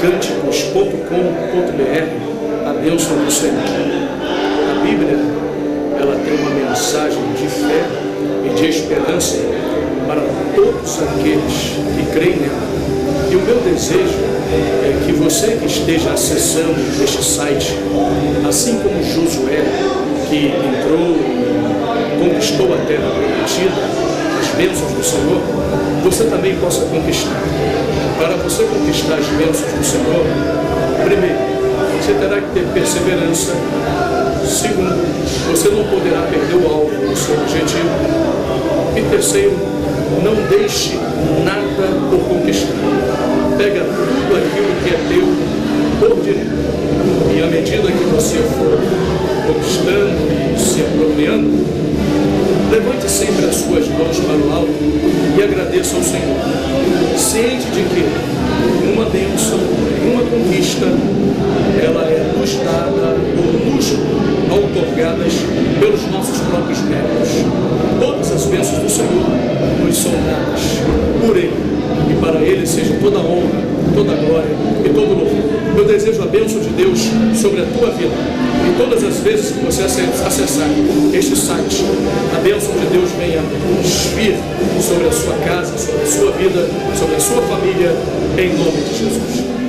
cânticos.com.br, a bênção do Senhor. A Bíblia, ela tem uma mensagem de fé e de esperança para todos aqueles que creem nela. E o meu desejo é que você que esteja acessando este site, assim como Josué, que entrou e conquistou a terra prometida, as bênçãos do Senhor, você também possa conquistar. Para você conquistar as bênçãos do Senhor, primeiro, você terá que ter perseverança. Segundo, você não poderá perder o alvo do seu objetivo. E terceiro, não deixe nada por conquistar. Pega tudo aquilo que é teu por direito. E à medida que você for conquistando e se apropriando, levante sempre as suas mãos para o alto e agradeça ao Senhor, ciente de que uma bênção, uma conquista, ela é nos dada ou nos outorgadas pelos nossos próprios méritos. Todas as bênçãos do Senhor nos são dadas por Ele, e para Ele seja toda a honra, toda a glória e todo o louvor. Eu desejo a bênção de Deus sobre a tua vida, e todas as vezes que você acessar este site, a bênção de Deus venha vir sobre a sua casa, sobre a sua vida, sobre a sua família, em nome de Jesus.